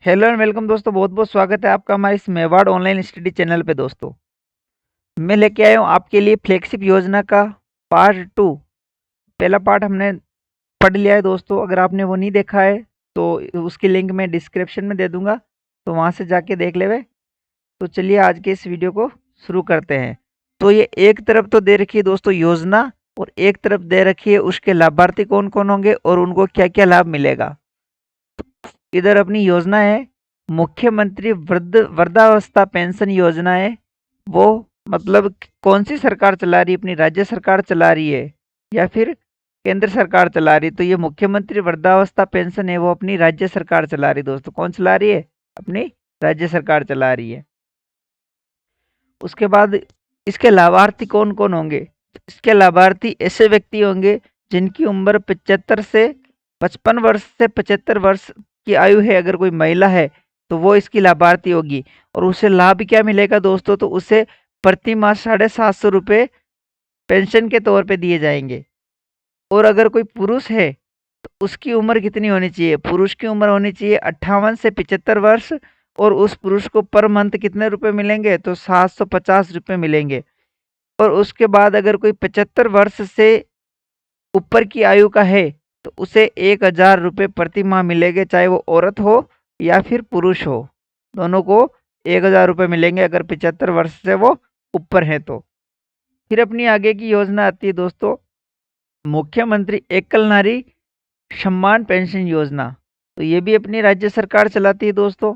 Hello and welcome दोस्तों, बहुत बहुत स्वागत है आपका हमारे इस मेवाड़ ऑनलाइन स्टडी चैनल पे। दोस्तों मैं लेके आया हूँ आपके लिए फ्लैगशिप योजना का पार्ट टू। पहला पार्ट हमने पढ़ लिया है दोस्तों। अगर आपने वो नहीं देखा है तो उसकी लिंक मैं डिस्क्रिप्शन में दे दूंगा, तो वहाँ से जाके देख लेवे। तो चलिए आज के इस वीडियो को शुरू करते हैं। तो ये एक तरफ तो दे रखी है दोस्तों योजना, और एक तरफ दे रखी है उसके लाभार्थी कौन कौन होंगे और उनको क्या क्या लाभ मिलेगा। इधर अपनी योजना है मुख्यमंत्री वृद्धावस्था पेंशन योजना है। वो मतलब कौन सी सरकार चला रही है, अपनी राज्य सरकार चला रही है या फिर केंद्र सरकार चला रही है। तो ये मुख्यमंत्री वृद्धावस्था पेंशन है, वो अपनी राज्य सरकार चला रही है। दोस्तों कौन चला रही है? अपनी राज्य सरकार चला रही है। उसके बाद इसके लाभार्थी कौन कौन होंगे? इसके लाभार्थी ऐसे व्यक्ति होंगे जिनकी उम्र 75 से 55 वर्ष से 75 वर्ष की आयु है। अगर कोई महिला है तो वो इसकी लाभार्थी होगी। और उसे लाभ क्या मिलेगा दोस्तों? तो उसे प्रति माह 750 रुपये पेंशन के तौर पे दिए जाएंगे। और अगर कोई पुरुष है तो उसकी उम्र कितनी होनी चाहिए? पुरुष की उम्र होनी चाहिए 58 से 75 वर्ष। और उस पुरुष को पर मंथ कितने रुपए मिलेंगे? तो 750 रुपये मिलेंगे। और उसके बाद अगर कोई 75 वर्ष से ऊपर की आयु का है तो उसे 1000 रुपये प्रति माह मिलेंगे, चाहे वो औरत हो या फिर पुरुष हो। दोनों को 1000 रुपये मिलेंगे अगर 75 वर्ष से वो ऊपर है तो। फिर अपनी आगे की योजना आती है दोस्तों मुख्यमंत्री एकल नारी सम्मान पेंशन योजना। तो ये भी अपनी राज्य सरकार चलाती है दोस्तों।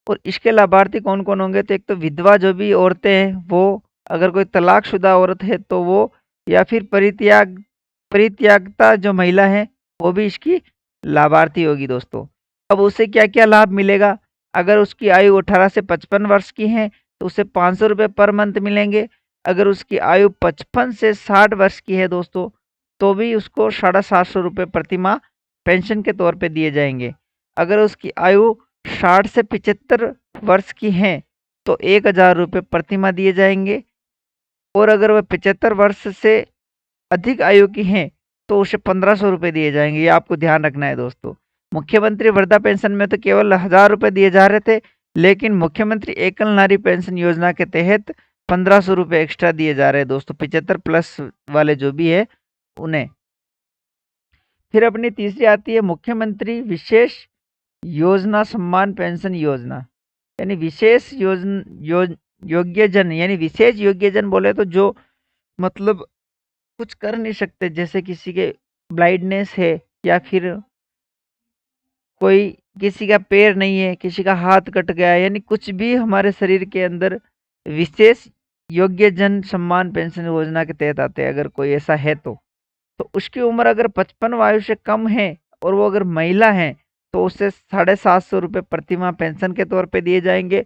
और इसके लाभार्थी कौन कौन होंगे? तो एक तो विधवा जो भी औरतें हैं वो, अगर कोई तलाकशुदा औरत है तो वो, या फिर परित्यागता जो महिला है वो भी इसकी लाभार्थी होगी दोस्तों। अब उसे क्या क्या लाभ मिलेगा? अगर उसकी आयु 18 से 55 वर्ष की है तो उसे 500 रुपये पर मंथ मिलेंगे। अगर उसकी आयु 55 से 60 वर्ष की है दोस्तों तो भी उसको 750 रुपये प्रति माह पेंशन के तौर पे दिए जाएंगे। अगर उसकी आयु 60 से 75 वर्ष की है तो 1000 रुपये प्रति माह दिए जाएंगे। और अगर वह 75 वर्ष से अधिक आयु की हैं तो उसे 1500 रुपये दिए जाएंगे। ये आपको ध्यान रखना है दोस्तों। मुख्यमंत्री वृद्धा पेंशन में तो केवल 1000 रुपये दिए जा रहे थे, लेकिन मुख्यमंत्री एकल नारी पेंशन योजना के तहत 1500 रुपये एक्स्ट्रा दिए जा रहे हैं दोस्तों, 75 प्लस वाले जो भी है उन्हें। फिर अपनी तीसरी आती है मुख्यमंत्री विशेष योजना सम्मान पेंशन योजना। यानी विशेष योग्यजन, यानी विशेष योग्यजन बोले तो जो मतलब कुछ कर नहीं सकते, जैसे किसी के ब्लाइंडनेस है या फिर कोई किसी का पैर नहीं है, किसी का हाथ कट गया है, यानी कुछ भी हमारे शरीर के अंदर विशेष योग्य जन सम्मान पेंशन योजना के तहत आते हैं। अगर कोई ऐसा है तो उसकी उम्र अगर 55 आयु से कम है और वो अगर महिला है तो उसे 750 रुपये प्रति माह पेंशन के तौर पे दिए जाएंगे।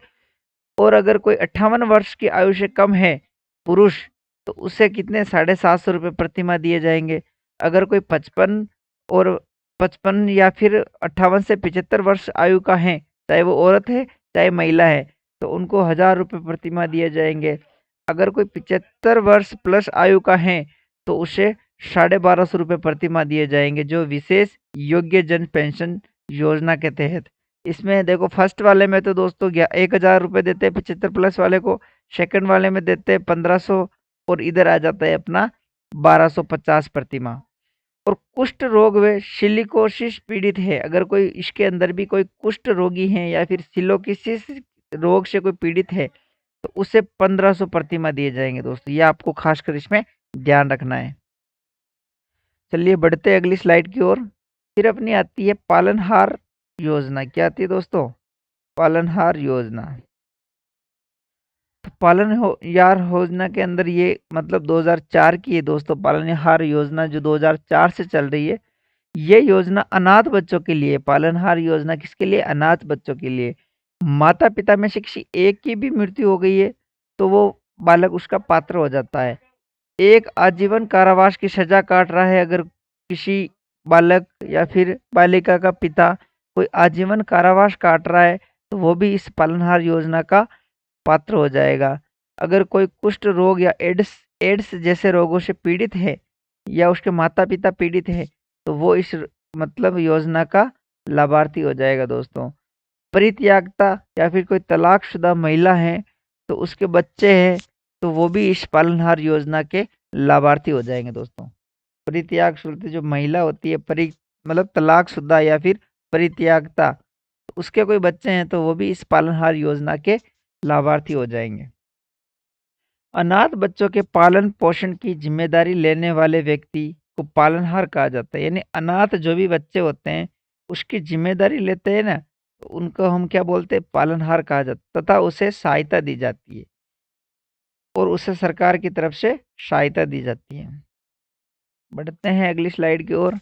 और अगर कोई 58 वर्ष की आयु से कम है पुरुष तो उसे कितने 750 रुपये प्रति माह दिए जाएंगे। अगर कोई 55 या फिर 58 से 75 वर्ष आयु का है, चाहे वो औरत है चाहे महिला है, तो उनको 1000 रुपये प्रति माह दिए जाएंगे। अगर कोई 75 वर्ष प्लस आयु का है तो उसे 1250 रुपये प्रति माह दिए जाएंगे, जो विशेष योग्य जन पेंशन योजना के तहत। इसमें देखो फर्स्ट वाले में तो दोस्तों 1000 रुपये देते हैं 75 प्लस वाले को, सेकंड वाले में देते हैं 1500, और इधर आ जाता है अपना 1250 प्रति माह। और कुष्ठ रोग व सिलिकोसिस पीड़ित है, अगर कोई इसके अंदर भी कोई कुष्ठ रोगी है या फिर सिलोकिसिस रोग से कोई पीड़ित है तो उसे 1500 प्रति माह दिए जाएंगे दोस्तों। ये आपको खासकर इसमें ध्यान रखना है। चलिए बढ़ते हैं अगली स्लाइड की ओर। फिर अपनी आती है पालनहार योजना। क्या आती है दोस्तों? पालनहार योजना। तो पालनहार योजना के अंदर ये मतलब 2004 की है दोस्तों। पालनहार योजना जो 2004 से चल रही है, ये योजना अनाथ बच्चों के लिए। पालनहार योजना किसके लिए? अनाथ बच्चों के लिए। माता पिता में से किसी एक की भी मृत्यु हो गई है तो वो बालक उसका पात्र हो जाता है। एक आजीवन कारावास की सजा काट रहा है अगर किसी बालक या फिर बालिका का पिता कोई आजीवन कारावास काट रहा है तो वो भी इस पालनहार योजना का पात्र हो जाएगा। अगर कोई कुष्ठ रोग या एड्स एड्स जैसे रोगों से पीड़ित है या उसके माता पिता पीड़ित है तो वो इस मतलब योजना का लाभार्थी हो जाएगा दोस्तों। परित्यागता या फिर कोई तलाकशुदा महिला है तो उसके बच्चे हैं तो वो भी इस पालनहार योजना के लाभार्थी हो जाएंगे दोस्तों। परित्यागशुदा जो महिला होती है, परि मतलब तलाकशुदा या फिर परित्यागता, तो उसके कोई बच्चे हैं तो वो भी इस पालनहार योजना के लाभार्थी हो जाएंगे। अनाथ बच्चों के पालन पोषण की जिम्मेदारी लेने वाले व्यक्ति को पालनहार कहा जाता है। यानी अनाथ जो भी बच्चे होते हैं उसकी जिम्मेदारी लेते हैं ना, तो उनको हम क्या बोलते हैं, पालनहार कहा जाता है, तथा उसे सहायता दी जाती है और उसे सरकार की तरफ से सहायता दी जाती है। बढ़ते हैं अगली स्लाइड की ओर।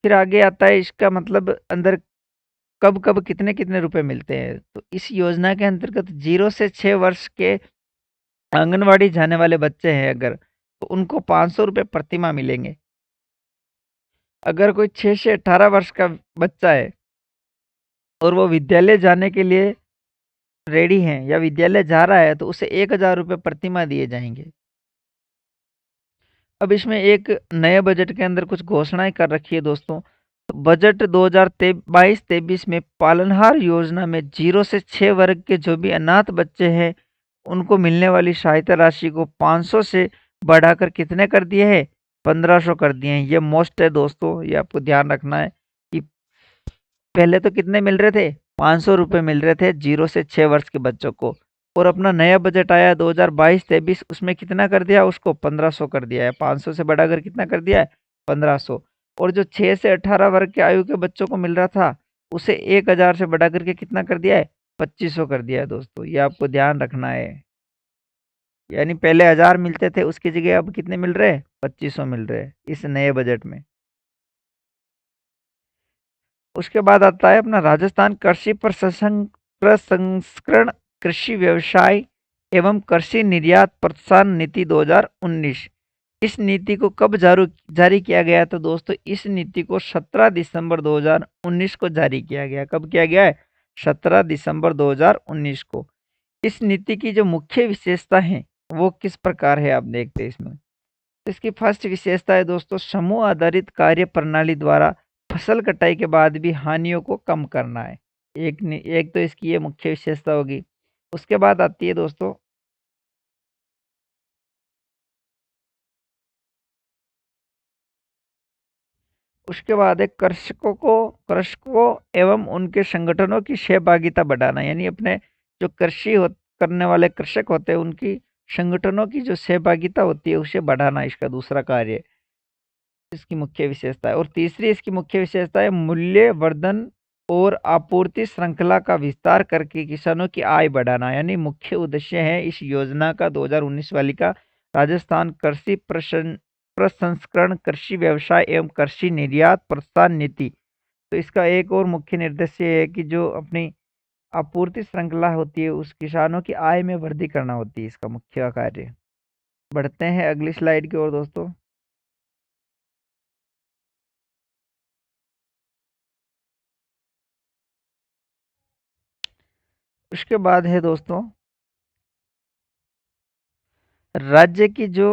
फिर आगे आता है इसका मतलब अंदर कब कब कितने कितने रुपए मिलते हैं। तो इस योजना के अंतर्गत 0 से 6 वर्ष के आंगनवाड़ी जाने वाले बच्चे हैं अगर, तो उनको 500 रुपये प्रति माह मिलेंगे। अगर कोई 6 से 18 वर्ष का बच्चा है और वो विद्यालय जाने के लिए रेडी है या विद्यालय जा रहा है तो उसे 1000 रुपये प्रति माह दिए जाएंगे। अब इसमें एक नए बजट के अंदर कुछ घोषणाएं कर रखी है दोस्तों। तो बजट 2022-23 में पालनहार योजना में 0 से 6 वर्ग के जो भी अनाथ बच्चे हैं उनको मिलने वाली सहायता राशि को 500 से बढ़ाकर कितने कर दिए हैं, 1500 कर दिए हैं। ये मोस्ट है दोस्तों, ये आपको ध्यान रखना है कि पहले तो कितने मिल रहे थे, 500 रुपये मिल रहे थे 0 से 6 वर्ष के बच्चों को। और अपना नया बजट आया 2022-23, उसमें कितना कर दिया, उसको 1500 कर दिया है। 500 से बढ़ाकर कितना कर दिया है, 1500। और जो 6 से 18 वर्ग के आयु के बच्चों को मिल रहा था उसे 1000 से बढ़ा करके कितना कर दिया है, 2500 कर दिया है दोस्तों। ये आपको ध्यान रखना है। यानी पहले 1000 मिलते थे उसकी जगह अब कितने मिल रहे हैं, 2500 मिल रहे हैं इस नए बजट में। उसके बाद आता है अपना राजस्थान कृषि प्रसंस्करण कृषि व्यवसाय एवं कृषि निर्यात प्रोत्साहन नीति 2019। इस नीति को कब जारी किया गया था दोस्तों, इस नीति को 17 दिसंबर 2019 को जारी किया गया। कब किया गया है, 17 दिसंबर 2019 को। इस नीति की जो मुख्य विशेषता है वो किस प्रकार है, आप देखते हैं इसमें। तो इसकी फर्स्ट विशेषता है दोस्तों, समूह आधारित कार्य प्रणाली द्वारा फसल कटाई के बाद भी हानियों को कम करना है। एक तो इसकी ये मुख्य विशेषता होगी। उसके बाद आती है दोस्तों, उसके बाद है कृषकों एवं उनके संगठनों की सहभागिता बढ़ाना। यानी अपने जो करने वाले कृषक होते हैं उनकी संगठनों की जो सहभागिता होती है उसे बढ़ाना इसका दूसरा कार्य है। इसकी मुख्य विशेषता है। और तीसरी इसकी मुख्य विशेषता है मूल्य वर्धन और आपूर्ति श्रृंखला का विस्तार करके किसानों की आय बढ़ाना। यानी मुख्य उद्देश्य है इस योजना का 2019 वाली का, राजस्थान कृषि प्रसंस्करण कृषि व्यवसाय एवं कृषि निर्यात प्रोत्साहन नीति। तो इसका एक और मुख्य निर्देश ये है कि जो अपनी आपूर्ति श्रृंखला होती है उस किसानों की आय में वृद्धि करना होती है इसका मुख्य कार्य। बढ़ते हैं अगली स्लाइड की ओर दोस्तों। उसके बाद है दोस्तों, राज्य की जो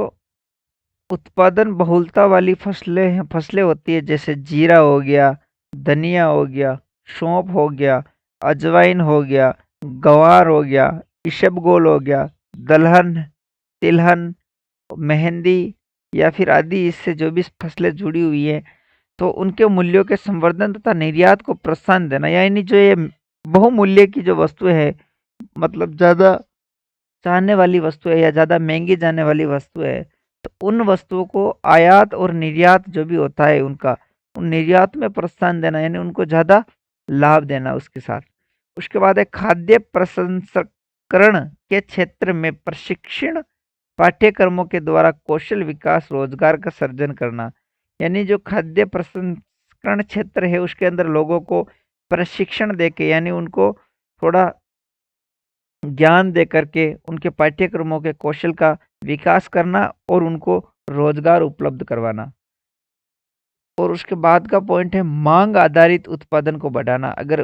उत्पादन बहुलता वाली फसलें होती है, जैसे जीरा हो गया, धनिया हो गया, सौंफ हो गया, अजवाइन हो गया, गवार हो गया, इसबगोल हो गया, दलहन, तिलहन, मेहंदी या फिर आदि, इससे जो भी फसलें जुड़ी हुई हैं तो उनके मूल्यों के संवर्धन तथा निर्यात को प्रोत्साहन देना। यानी जो ये बहुमूल्य की जो वस्तुएं है, मतलब ज़्यादा चाहने वाली वस्तु है या ज़्यादा महंगी जाने वाली वस्तु है, तो उन वस्तुओं को आयात और निर्यात जो भी होता है उनका, उन निर्यात में प्रोत्साहन देना, यानी उनको ज़्यादा लाभ देना उसके साथ। उसके बाद है खाद्य प्रसंस्करण के क्षेत्र में प्रशिक्षण पाठ्यक्रमों के द्वारा कौशल विकास रोजगार का सृजन करना। यानी जो खाद्य प्रसंस्करण क्षेत्र है उसके अंदर लोगों को प्रशिक्षण देके, यानी उनको थोड़ा ज्ञान दे करके उनके पाठ्यक्रमों के कौशल का विकास करना और उनको रोजगार उपलब्ध करवाना। और उसके बाद का पॉइंट है मांग आधारित उत्पादन को बढ़ाना। अगर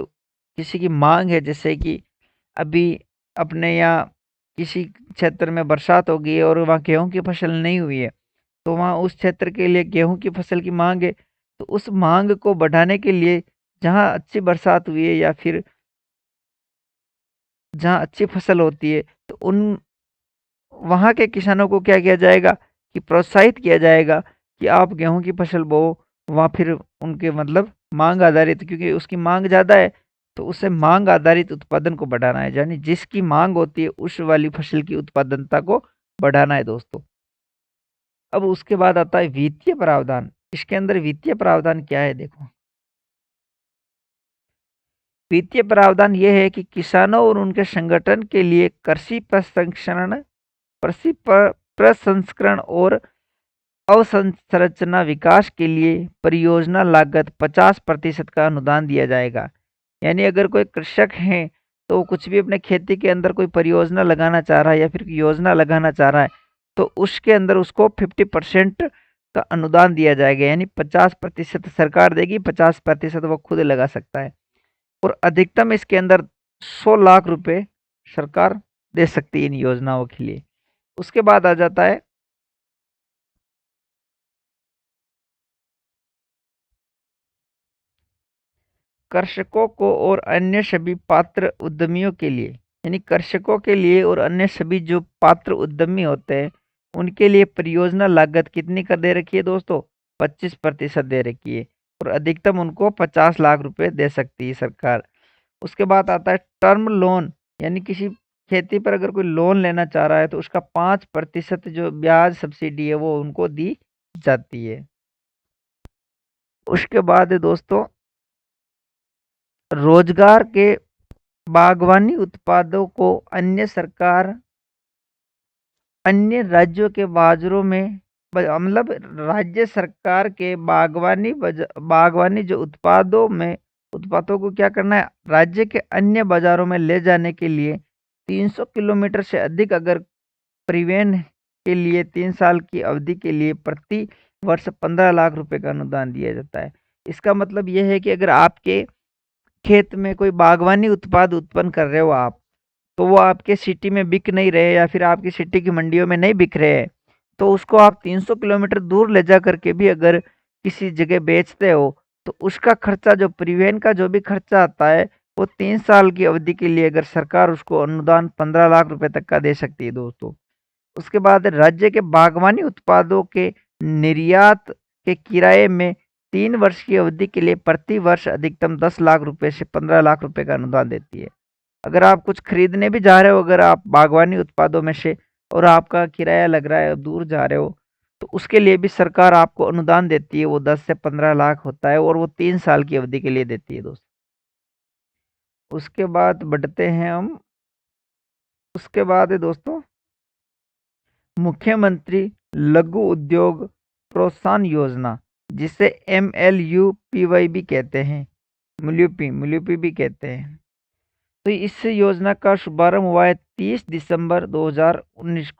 किसी की मांग है, जैसे कि अभी अपने यहाँ किसी क्षेत्र में बरसात हो गई है और वहाँ गेहूं की फसल नहीं हुई है, तो वहाँ उस क्षेत्र के लिए गेहूं की फसल की मांग है, तो उस मांग को बढ़ाने के लिए जहाँ अच्छी बरसात हुई है या फिर जहाँ अच्छी फसल होती है, तो उन वहाँ के किसानों को क्या किया जाएगा कि प्रोत्साहित किया जाएगा कि आप गेहूं की फसल बोओ। वहाँ फिर उनके मतलब मांग आधारित, क्योंकि उसकी मांग ज़्यादा है, तो उसे मांग आधारित उत्पादन को बढ़ाना है, यानी जिसकी मांग होती है उस वाली फसल की उत्पादनता को बढ़ाना है दोस्तों। अब उसके बाद आता है वित्तीय प्रावधान। इसके अंदर वित्तीय प्रावधान क्या है देखो। वित्तीय प्रावधान ये है कि किसानों और उनके संगठन के लिए कृषि प्रसंस्करण प्रसंस्करण और अवसंरचना विकास के लिए परियोजना लागत 50% का अनुदान दिया जाएगा। यानी अगर कोई कृषक है तो वो कुछ भी अपने खेती के अंदर कोई परियोजना लगाना चाह रहा है या फिर योजना लगाना चाह रहा है, तो उसके अंदर उसको 50% का अनुदान दिया जाएगा। यानी 50% सरकार देगी, 50% वो खुद लगा सकता है। और अधिकतम इसके अंदर 100 लाख रुपए सरकार दे सकती है इन योजनाओं के लिए। उसके बाद आ जाता है कृषकों को और अन्य सभी पात्र उद्यमियों के लिए। यानी कृषकों के लिए और अन्य सभी जो पात्र उद्यमी होते हैं उनके लिए परियोजना लागत कितनी कर दे रखी है दोस्तों? 25% दे रखी है। और अधिकतम उनको 50 लाख रुपए दे सकती है सरकार। उसके बाद आता है टर्म लोन। यानी किसी खेती पर अगर कोई लोन लेना चाह रहा है तो उसका 5% जो ब्याज सब्सिडी है वो उनको दी जाती है। उसके बाद है दोस्तों रोजगार के बागवानी उत्पादों को अन्य राज्यों के बाजारों में मतलब राज्य सरकार के बागवानी जो उत्पादों को क्या करना है, राज्य के अन्य बाजारों में ले जाने के लिए 300 किलोमीटर से अधिक अगर परिवहन के लिए 3 साल की अवधि के लिए प्रति वर्ष 15 लाख रुपए का अनुदान दिया जाता है। इसका मतलब यह है कि अगर आपके खेत में कोई बागवानी उत्पाद उत्पन्न कर रहे हो आप, तो वो आपके सिटी में बिक नहीं रहे या फिर आपकी सिटी की मंडियों में नहीं बिक रहे हैं, तो उसको आप 300 किलोमीटर दूर ले जा करके भी अगर किसी जगह बेचते हो, तो उसका खर्चा जो परिवहन का जो भी खर्चा आता है वो 3 साल की अवधि के लिए अगर सरकार उसको अनुदान 15 लाख रुपए तक का दे सकती है दोस्तों। उसके बाद राज्य के बागवानी उत्पादों के निर्यात के किराए में 3 वर्ष की अवधि के लिए प्रति वर्ष अधिकतम 10 लाख रुपए से 15 लाख रुपए का अनुदान देती है। अगर आप कुछ खरीदने भी जा रहे हो, अगर आप बागवानी उत्पादों में से, और आपका किराया लग रहा है, दूर जा रहे हो, तो उसके लिए भी सरकार आपको अनुदान देती है। वो 10 से 15 लाख होता है और वो 3 साल की अवधि के लिए देती है दोस्तों। उसके बाद बढ़ते हैं हम। उसके बाद है दोस्तों मुख्यमंत्री लघु उद्योग प्रोत्साहन योजना, जिसे MLUPY भी कहते हैं, मुल्यूपी भी कहते हैं। तो इस योजना का शुभारंभ हुआ है 13 दिसंबर 2019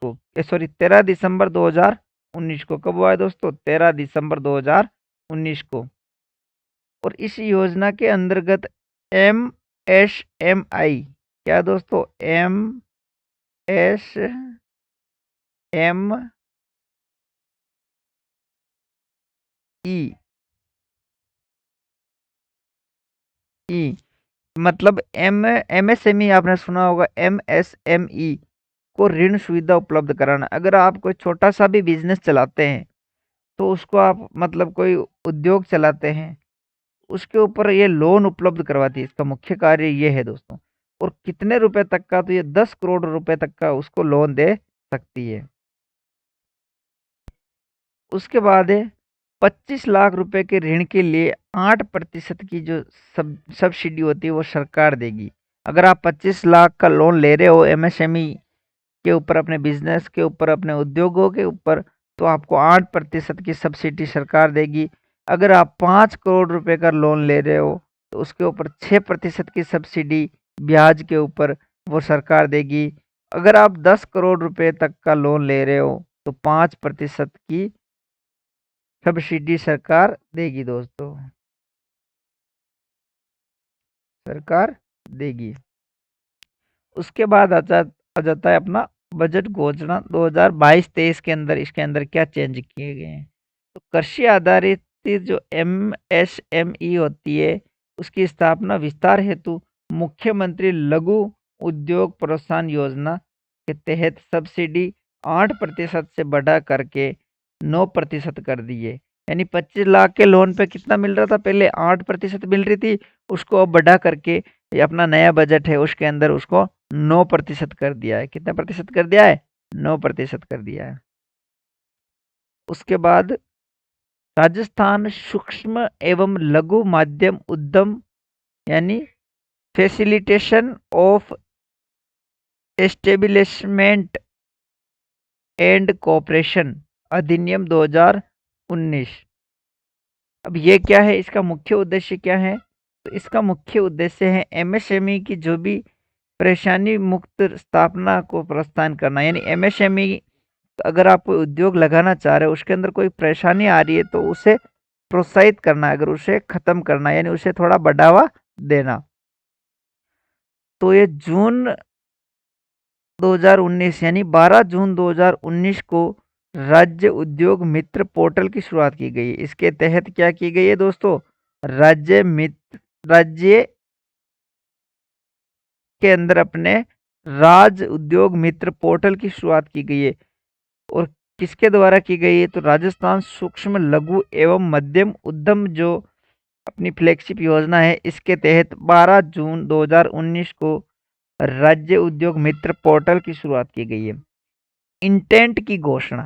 को। कब हुआ है दोस्तों? 13 दिसंबर 2019 को। और इस योजना के अंतर्गत MSMI, क्या दोस्तों? MSMI ई मतलब MSME, आपने सुना होगा MSME को ऋण सुविधा उपलब्ध कराना। अगर आप कोई छोटा सा भी बिजनेस चलाते हैं, तो उसको आप मतलब कोई उद्योग चलाते हैं, उसके ऊपर ये लोन उपलब्ध करवाती है। इसका मुख्य कार्य ये है दोस्तों। और कितने रुपए तक का? तो ये 10 करोड़ रुपए तक का उसको लोन दे सकती है। उसके बाद है 25 लाख रुपए के ऋण के लिए 8% की जो सब्सिडी होती है वो सरकार देगी। अगर आप 25 लाख का लोन ले रहे हो MSME के ऊपर, अपने बिजनेस के ऊपर, अपने उद्योगों के ऊपर, तो आपको 8% की सब्सिडी सरकार देगी। अगर आप 5 करोड़ रुपए का लोन ले रहे हो तो उसके ऊपर 6% की सब्सिडी ब्याज के ऊपर वो सरकार देगी। अगर आप 10 करोड़ रुपए तक का लोन ले रहे हो तो 5% की सब्सिडी सरकार देगी दोस्तों, सरकार देगी। उसके बाद आ जाता है अपना बजट घोषणा 2022-23 के अंदर। इसके अंदर क्या चेंज किए गए हैं? तो कृषि आधारित जो MSME होती है, उसकी स्थापना विस्तार हेतु मुख्यमंत्री लघु उद्योग प्रोत्साहन योजना के तहत सब्सिडी 8% से बढ़ा करके 9% कर दी है। यानी 25 लाख के लोन पे कितना मिल रहा था, पहले 8% मिल रही थी, उसको अब बढ़ा करके ये अपना नया बजट है उसके अंदर उसको 9% कर दिया है। कितना प्रतिशत कर दिया है? 9% कर दिया है। उसके बाद राजस्थान सूक्ष्म एवं लघु माध्यम उद्यम यानी facilitation of establishment and cooperation अधिनियम 2019। अब ये क्या है, इसका मुख्य उद्देश्य क्या है? तो इसका मुख्य उद्देश्य है एमएसएमई की जो भी परेशानी मुक्त स्थापना को प्रोत्साहन करना। यानी एमएसएमई अगर आप कोई उद्योग लगाना चाह रहे हो, उसके अंदर कोई परेशानी आ रही है तो उसे प्रोत्साहित करना, अगर उसे खत्म करना, यानी उसे थोड़ा बढ़ावा देना। तो ये जून 2019 यानी 12 जून 2019 को राज्य उद्योग मित्र पोर्टल की शुरुआत की गई। इसके तहत क्या की गई है दोस्तों? राज्य के अंदर अपने राज्य उद्योग मित्र पोर्टल की शुरुआत की गई है। और किसके द्वारा की गई है? तो राजस्थान सूक्ष्म लघु एवं मध्यम उद्यम जो अपनी फ्लैगशिप योजना है, इसके तहत 12 जून 2019 को राज्य उद्योग मित्र पोर्टल की शुरुआत की गई है। इंटेंट की घोषणा,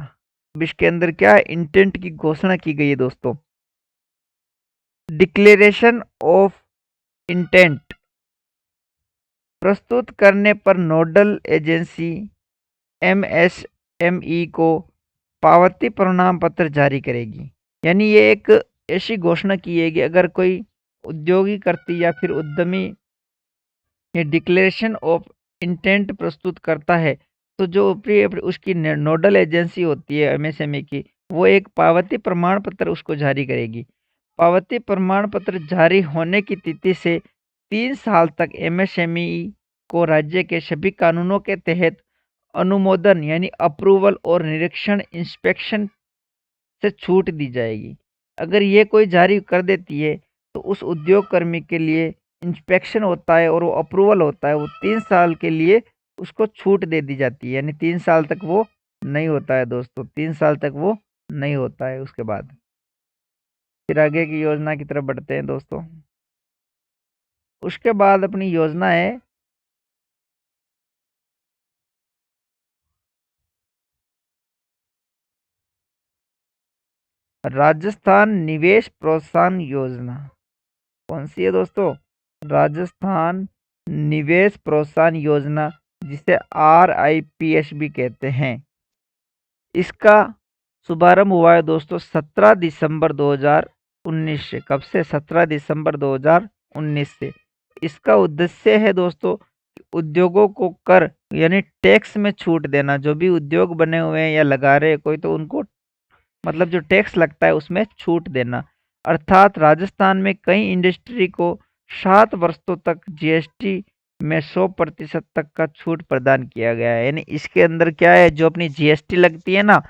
अब इसके अंदर क्या है? इंटेंट की घोषणा की गई है दोस्तों। डिक्लेरेशन ऑफ इंटेंट प्रस्तुत करने पर नोडल एजेंसी एमएसएमई को पावती प्रमाण पत्र जारी करेगी। यानी ये एक ऐसी घोषणा की है कि अगर कोई उद्योगीकर्ती या फिर उद्यमी ये डिक्लेरेशन ऑफ इंटेंट प्रस्तुत करता है, तो जो उसकी नोडल एजेंसी होती है एमएसएमई की, वो एक पावती प्रमाण पत्र उसको जारी करेगी। पावती प्रमाण पत्र जारी होने की तिथि से 3 साल तक एमएसएमई को राज्य के सभी कानूनों के तहत अनुमोदन यानी अप्रूवल और निरीक्षण इंस्पेक्शन से छूट दी जाएगी। अगर ये कोई जारी कर देती है तो उस उद्योग कर्मी के लिए इंस्पेक्शन होता है और वो अप्रूवल होता है, वो 3 साल के लिए उसको छूट दे दी जाती है। यानी 3 साल तक वो नहीं होता है दोस्तों, 3 साल तक वो नहीं होता है। उसके बाद फिर आगे की योजना की तरफ बढ़ते हैं दोस्तों। उसके बाद अपनी योजना है राजस्थान निवेश प्रोत्साहन योजना। कौन सी है दोस्तों? राजस्थान निवेश प्रोत्साहन योजना, जिसे RIPS भी कहते हैं। इसका शुभारंभ हुआ है दोस्तों 17 दिसंबर 2019 से। कब से? 17 दिसंबर 2019 से। इसका उद्देश्य है दोस्तों उद्योगों को कर यानी टैक्स में छूट देना। जो भी उद्योग बने हुए हैं या लगा रहे हैं कोई, तो उनको मतलब जो टैक्स लगता है उसमें छूट देना। अर्थात राजस्थान में कई इंडस्ट्री को 7 वर्षों तक जीएसटी में 100% तक का छूट प्रदान किया गया है। यानी इसके अंदर क्या है, जो अपनी जीएसटी लगती है ना,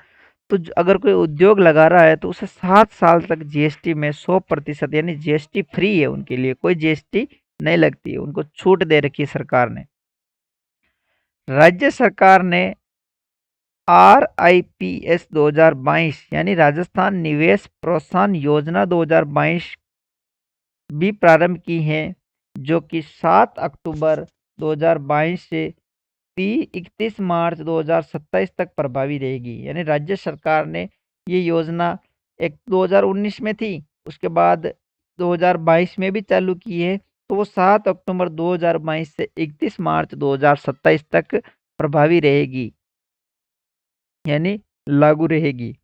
तो अगर कोई उद्योग लगा रहा है तो उसे 7 साल तक जीएसटी में 100% यानी जीएसटी फ्री है, उनके लिए कोई जीएसटी नहीं लगती है, उनको छूट दे रखी है सरकार ने। राज्य सरकार ने RIPS 2022 यानी राजस्थान निवेश प्रोत्साहन योजना 2022 भी प्रारंभ की है, जो कि 7 अक्टूबर 2022 से 31 मार्च 2027 तक प्रभावी रहेगी। यानी राज्य सरकार ने ये योजना एक 2019 में थी, उसके बाद 2022 में भी चालू की है, तो वो 7 अक्टूबर 2022 से 31 मार्च 2027 तक प्रभावी रहेगी, यानी लागू रहेगी।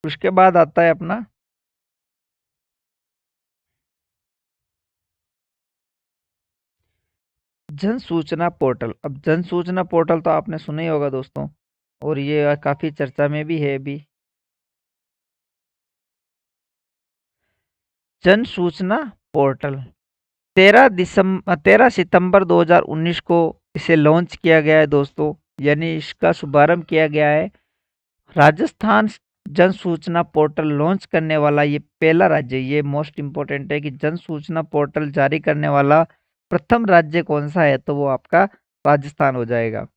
उसके बाद आता है अपना जन सूचना पोर्टल। अब जन सूचना पोर्टल तो आपने सुना ही होगा दोस्तों, और ये काफी चर्चा में भी है अभी। जन सूचना पोर्टल 13 सितंबर 2019 को इसे लॉन्च किया गया है दोस्तों, यानी इसका शुभारंभ किया गया है। राजस्थान जन सूचना पोर्टल लॉन्च करने वाला ये पहला राज्य, ये मोस्ट इम्पोर्टेंट है कि जन सूचना पोर्टल जारी करने वाला प्रथम राज्य कौन सा है, तो वो आपका राजस्थान हो जाएगा।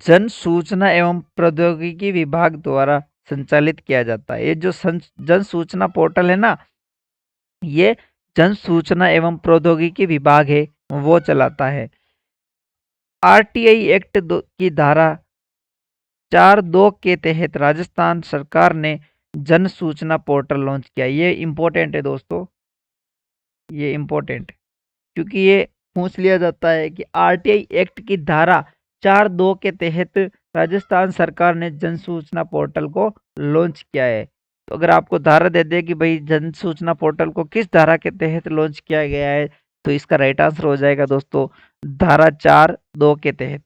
जन सूचना एवं प्रौद्योगिकी विभाग द्वारा संचालित किया जाता है। ये जो जन सूचना पोर्टल है ना, ये जन सूचना एवं प्रौद्योगिकी विभाग है, वो चलाता है। आरटीआई एक्ट की धारा 4(2) के तहत राजस्थान सरकार ने जन सूचना पोर्टल लॉन्च किया। ये इम्पोर्टेंट है दोस्तों, ये इम्पोर्टेंट, क्योंकि ये पूछ लिया जाता है कि आरटीआई एक्ट की धारा 4(2) के तहत राजस्थान सरकार ने जन सूचना पोर्टल को लॉन्च किया है। तो अगर आपको धारा दे दे कि भाई जन सूचना पोर्टल को किस धारा के तहत लॉन्च किया गया है, तो इसका राइट आंसर हो जाएगा दोस्तों धारा 4(2) के तहत,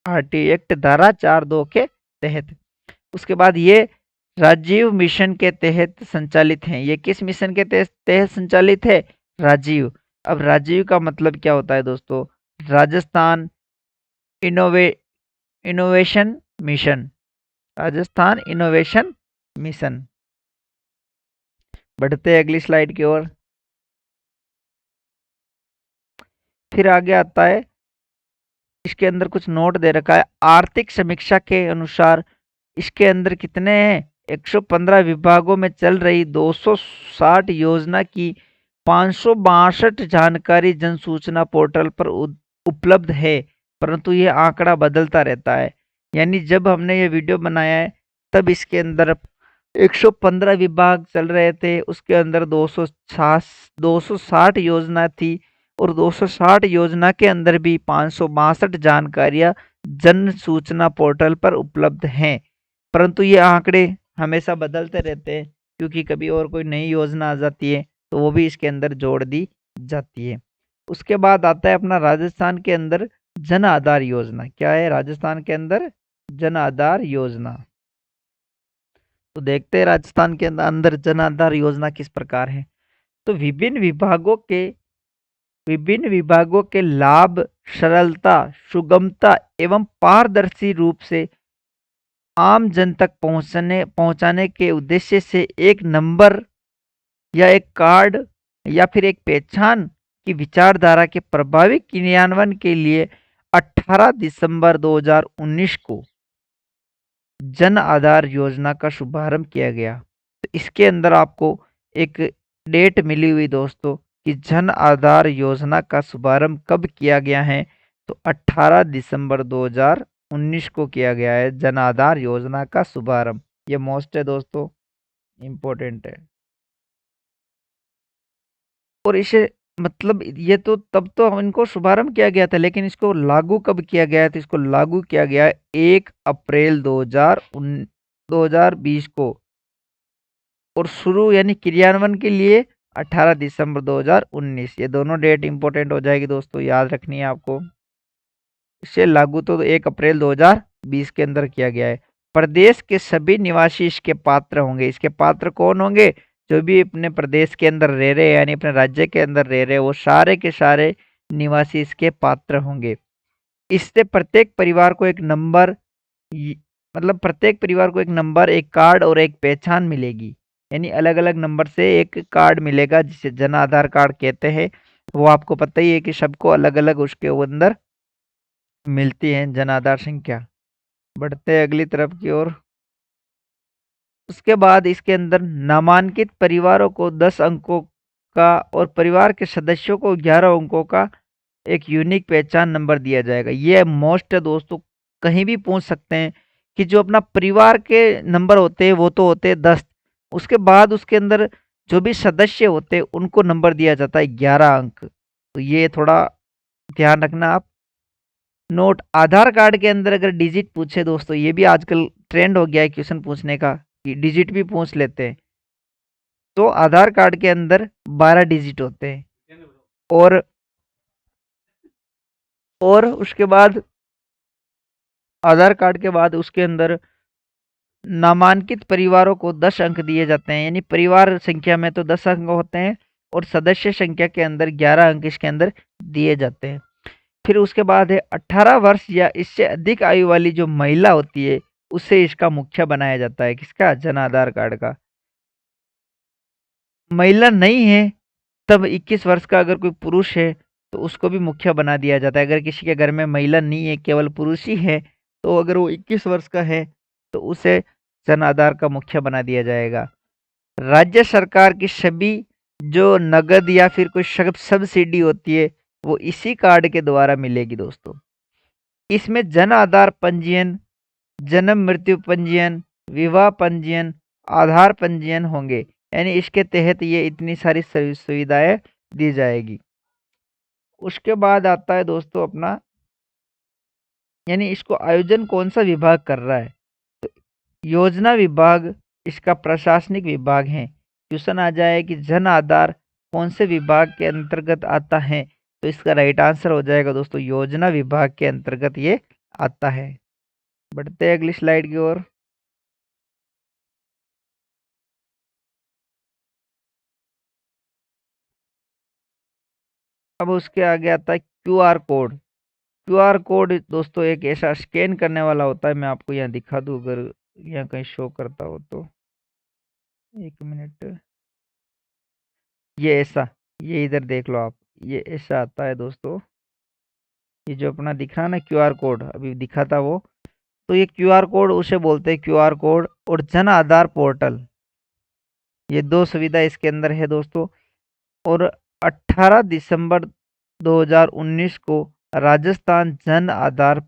आरटीआई एक्ट धारा 4(2) के तहत। उसके बाद ये राजीव मिशन के तहत संचालित हैं। ये किस मिशन के तहत संचालित है? राजीव। अब राजीव का मतलब क्या होता है दोस्तों? राजस्थान इनोवे innovation mission, Rajasthan innovation mission. बढ़ते हैं अगली स्लाइड की ओर। फिर आगे आता है, इसके अंदर कुछ नोट दे रखा है। आर्थिक समीक्षा के अनुसार इसके अंदर कितने हैं? 115 विभागों में चल रही 260 योजना की 562 जानकारी जन सूचना पोर्टल पर उपलब्ध है, परंतु ये आंकड़ा बदलता रहता है। यानी जब हमने ये वीडियो बनाया है तब इसके अंदर 115 विभाग चल रहे थे, उसके अंदर 260 योजना थी, और 260 योजना के अंदर भी 562 जानकारियां जन सूचना पोर्टल पर उपलब्ध हैं। परंतु ये आंकड़े हमेशा बदलते रहते हैं, क्योंकि कभी और कोई नई योजना आ जाती है तो वो भी इसके अंदर जोड़ दी जाती है। उसके बाद आता है अपना राजस्थान के अंदर जन आधार योजना। क्या है राजस्थान के अंदर? जन आधार योजना। तो देखते हैं राजस्थान के अंदर जन आधार योजना किस प्रकार है। तो विभिन्न विभागों के लाभ सरलता, सुगमता एवं पारदर्शी रूप से आम जन तक पहुंचाने के उद्देश्य से एक नंबर या एक कार्ड या फिर एक पहचान की विचारधारा के प्रभावी क्रियान्वयन के लिए 18 दिसंबर 2019 को जन आधार योजना का शुभारंभ किया गया। तो इसके अंदर आपको एक डेट मिली हुई दोस्तों कि जन आधार योजना का शुभारंभ कब किया गया है, तो 18 दिसंबर 2019 को किया गया है जन आधार योजना का शुभारंभ। ये मोस्ट है दोस्तों, इम्पोर्टेंट है। और इसे मतलब ये तो तब तो इनको शुभारंभ किया गया था, लेकिन इसको लागू कब किया गया है? तो इसको लागू किया गया 1 अप्रैल 2020 को, और शुरू यानी क्रियान्वयन के लिए 18 दिसंबर 2019। ये दोनों डेट इंपॉर्टेंट हो जाएगी दोस्तों, याद रखनी है आपको। इसे लागू तो 1 अप्रैल 2020 के अंदर किया गया है। प्रदेश के सभी निवासी इसके पात्र होंगे। इसके पात्र कौन होंगे? जो भी अपने प्रदेश के अंदर रह रहे हैं, यानी अपने राज्य के अंदर रह रहे हैं, वो सारे के सारे निवासी इसके पात्र होंगे। इससे प्रत्येक परिवार को एक नंबर, मतलब प्रत्येक परिवार को एक नंबर, एक कार्ड और एक पहचान मिलेगी। यानी अलग अलग नंबर से एक कार्ड मिलेगा, जिसे जन आधार कार्ड कहते हैं। वो आपको पता ही है कि सबको अलग अलग उसके अंदर मिलती है जन आधार संख्या। बढ़ते हैं अगली तरफ की ओर। उसके बाद इसके अंदर नामांकित परिवारों को 10 अंकों का और परिवार के सदस्यों को 11 अंकों का एक यूनिक पहचान नंबर दिया जाएगा। ये मोस्ट है दोस्तों, कहीं भी पूछ सकते हैं कि जो अपना परिवार के नंबर होते हैं वो तो होते हैं 10, उसके बाद उसके अंदर जो भी सदस्य होते हैं उनको नंबर दिया जाता है 11 अंक। तो ये थोड़ा ध्यान रखना आप। नोट, आधार कार्ड के अंदर अगर डिजिट पूछे दोस्तों, ये भी आजकल ट्रेंड हो गया है क्वेश्चन पूछने का कि डिजिट भी पूछ लेते हैं। तो आधार कार्ड के अंदर 12 डिजिट होते हैं, और उसके बाद आधार कार्ड के बाद उसके अंदर नामांकित परिवारों को 10 अंक दिए जाते हैं। यानी परिवार संख्या में तो 10 अंक होते हैं, और सदस्य संख्या के अंदर 11 अंक इसके अंदर दिए जाते हैं। फिर उसके बाद है 18 वर्ष या इससे अधिक आयु वाली जो महिला होती है, उसे इसका मुखिया बनाया जाता है। किसका? जन आधार कार्ड का। महिला नहीं है तब 21 वर्ष का अगर कोई पुरुष है तो उसको भी मुखिया बना दिया जाता है। अगर किसी के घर में महिला नहीं है, केवल पुरुष ही है, तो अगर वो 21 वर्ष का है तो उसे जन आधार का मुखिया बना दिया जाएगा। राज्य सरकार की सभी जो नगद या फिर कोई सब्सिडी होती है वो इसी कार्ड के द्वारा मिलेगी दोस्तों। इसमें जन आधार पंजीयन, जन्म मृत्यु पंजीयन, विवाह पंजीयन, आधार पंजीयन होंगे। यानी इसके तहत ये इतनी सारी सुविधाएं दी जाएगी। उसके बाद आता है दोस्तों अपना, यानी इसको आयोजन कौन सा विभाग कर रहा है, तो योजना विभाग इसका प्रशासनिक विभाग है। क्वेश्चन आ जाए कि जन आधार कौन से विभाग के अंतर्गत आता है, तो इसका राइट आंसर हो जाएगा दोस्तों योजना विभाग के अंतर्गत ये आता है। बढ़ते हैं अगली स्लाइड की ओर। अब उसके आगे आता है क्यूआर कोड। क्यूआर कोड दोस्तों एक ऐसा स्कैन करने वाला होता है, मैं आपको यहाँ दिखा दूँ अगर यहाँ कहीं शो करता हो तो। एक मिनट, ये ऐसा, ये इधर देख लो आप, ये ऐसा आता है दोस्तों। ये जो अपना दिख रहा ना क्यूआर कोड अभी दिखा था वो, तो ये क्यूआर कोड उसे बोलते हैं क्यूआर कोड। और जन आधार पोर्टल, ये दो सुविधा इसके अंदर है दोस्तों। और 18 दिसंबर 2019 को राजस्थान जन आधार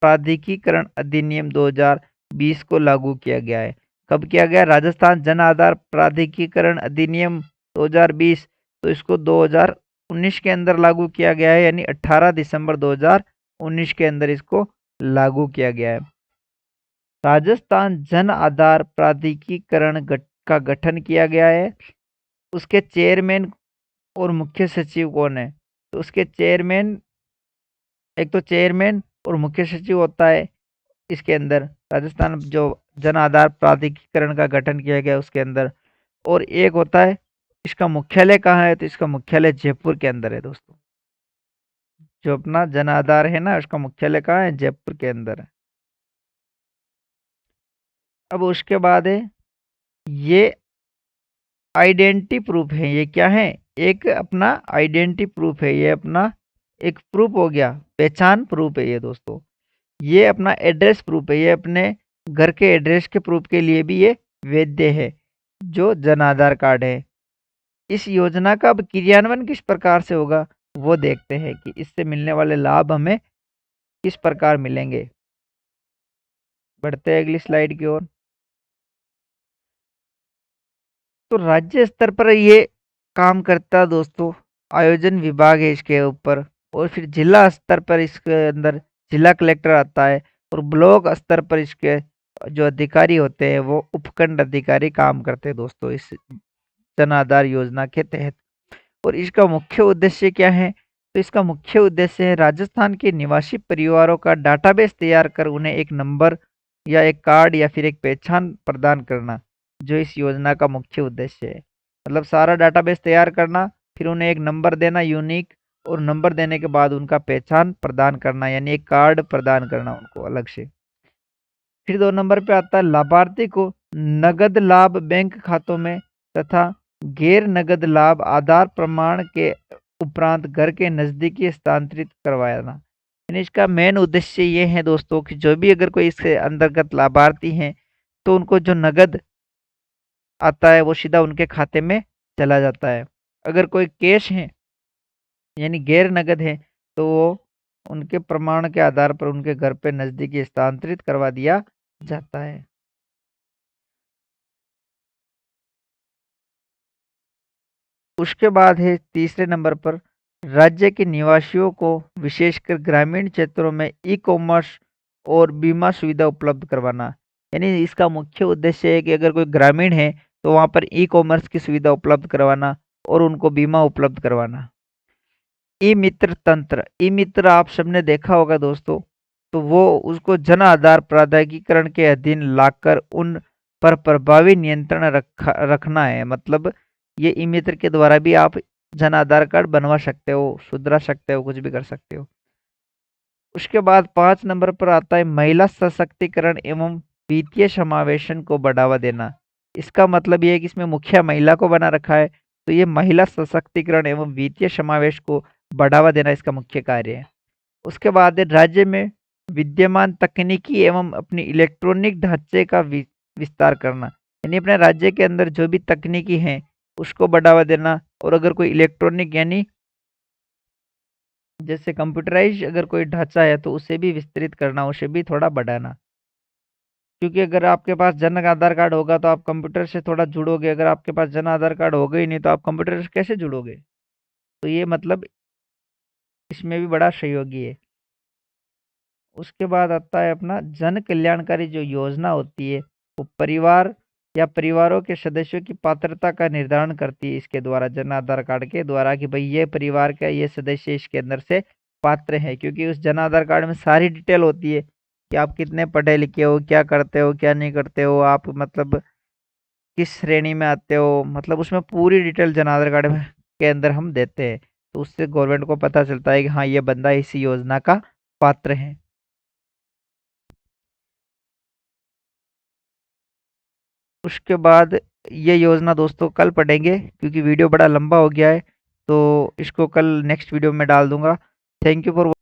प्राधिकरण अधिनियम 2020 को लागू किया गया है। कब किया गया? राजस्थान जन आधार प्राधिकरण अधिनियम 2020, तो इसको 2019 के अंदर लागू किया गया है, यानी 18 दिसंबर 2019 के अंदर इसको लागू किया गया है। राजस्थान जन आधार प्राधिकरण का गठन किया गया है। उसके चेयरमैन और मुख्य सचिव कौन है? तो उसके चेयरमैन, एक तो चेयरमैन और मुख्य सचिव होता है इसके अंदर, राजस्थान जो जन आधार प्राधिकरण का गठन किया गया उसके अंदर। और एक होता है, इसका मुख्यालय कहाँ है? तो इसका मुख्यालय जयपुर के अंदर है दोस्तों। जो अपना जन आधार है ना, उसका मुख्यालय कहाँ है? जयपुर के अंदर है। अब उसके बाद है, ये आइडेंटिटी प्रूफ है। ये क्या है? एक अपना आइडेंटिटी प्रूफ है, ये अपना एक प्रूफ हो गया, पहचान प्रूफ है ये दोस्तों। ये अपना एड्रेस प्रूफ है, ये अपने घर के एड्रेस के प्रूफ के लिए भी ये वैध है, जो जन आधार कार्ड है। इस योजना का अब क्रियान्वयन किस प्रकार से होगा वो देखते हैं कि इससे मिलने वाले लाभ हमें किस प्रकार मिलेंगे। बढ़ते हैं अगली स्लाइड की ओर। तो राज्य स्तर पर ये काम करता है दोस्तों, आयोजन विभाग है इसके ऊपर। और फिर जिला स्तर पर इसके अंदर जिला कलेक्टर आता है। और ब्लॉक स्तर पर इसके जो अधिकारी होते हैं वो उपखंड अधिकारी काम करते हैं दोस्तों इस जन आधार योजना के तहत। और इसका मुख्य उद्देश्य क्या है? तो इसका मुख्य उद्देश्य है राजस्थान के निवासी परिवारों का डाटाबेस तैयार कर उन्हें एक नंबर या एक कार्ड या फिर एक पहचान प्रदान करना, जो इस योजना का मुख्य उद्देश्य है। मतलब सारा डाटाबेस तैयार करना, फिर उन्हें एक नंबर देना यूनिक, और नंबर देने के बाद उनका पहचान प्रदान करना, यानी एक कार्ड प्रदान करना उनको अलग से। फिर 2 नंबर पे आता है लाभार्थी को नगद लाभ बैंक खातों में तथा गैर नगद लाभ आधार प्रमाण के उपरांत घर के नज़दीकी स्थानांतरित करवाना। यानी इसका मेन उद्देश्य ये है दोस्तों कि जो भी अगर कोई इसके अंतर्गत लाभार्थी हैं तो उनको जो नगद आता है वो सीधा उनके खाते में चला जाता है। अगर कोई कैश है यानी गैर नगद है तो वो उनके प्रमाण के आधार पर उनके घर पे नज़दीकी स्थानांतरित करवा दिया जाता है। उसके बाद है तीसरे नंबर पर, राज्य के निवासियों को विशेषकर ग्रामीण क्षेत्रों में ई कॉमर्स और बीमा सुविधा उपलब्ध करवाना। यानी इसका मुख्य उद्देश्य है कि अगर कोई ग्रामीण है तो वहाँ पर ई कॉमर्स की सुविधा उपलब्ध करवाना और उनको बीमा उपलब्ध करवाना। ई मित्र तंत्र, ई मित्र आप सबने देखा होगा दोस्तों, तो वो उसको जन आधार प्राधिकरण के अधीन लाकर उन पर प्रभावी नियंत्रण रखना है। मतलब ये ई मित्र के द्वारा भी आप जन आधार कार्ड बनवा सकते हो, सुधरा सकते हो, कुछ भी कर सकते हो। उसके बाद 5 नंबर पर आता है महिला सशक्तिकरण एवं वित्तीय समावेशन को बढ़ावा देना। इसका मतलब ये है कि इसमें मुखिया महिला को बना रखा है, तो ये महिला सशक्तिकरण एवं वित्तीय समावेश को बढ़ावा देना इसका मुख्य कार्य है। उसके बाद है राज्य में विद्यमान तकनीकी एवं अपनी इलेक्ट्रॉनिक ढांचे का विस्तार करना, यानी अपने राज्य के अंदर जो भी तकनीकी हैं उसको बढ़ावा देना। और अगर कोई इलेक्ट्रॉनिक यानी जैसे कंप्यूटराइज अगर कोई ढांचा है तो उसे भी विस्तृत करना, उसे भी थोड़ा बढ़ाना। क्योंकि अगर आपके पास जन आधार कार्ड होगा तो आप कंप्यूटर से थोड़ा जुड़ोगे, अगर आपके पास जन आधार कार्ड होगा ही नहीं तो आप कंप्यूटर से कैसे जुड़ोगे। तो ये मतलब इसमें भी बड़ा सहयोगी है। उसके बाद आता है अपना जन कल्याणकारी जो योजना होती है, वो परिवार या परिवारों के सदस्यों की पात्रता का निर्धारण करती है इसके द्वारा, जन आधार कार्ड के द्वारा, कि भाई ये परिवार का ये सदस्य इसके अंदर से पात्र है। क्योंकि उस जन आधार कार्ड में सारी डिटेल होती है कि आप कितने पढ़े लिखे हो, क्या करते हो, क्या नहीं करते हो, आप मतलब किस श्रेणी में आते हो, मतलब उसमें पूरी डिटेल जन आधार कार्ड के अंदर हम देते हैं। तो उससे गवर्नमेंट को पता चलता है कि हाँ ये बंदा इसी योजना का पात्र है। उसके बाद ये योजना दोस्तों कल पढ़ेंगे, क्योंकि वीडियो बड़ा लंबा हो गया है, तो इसको कल नेक्स्ट वीडियो में डाल दूंगा। Thank you for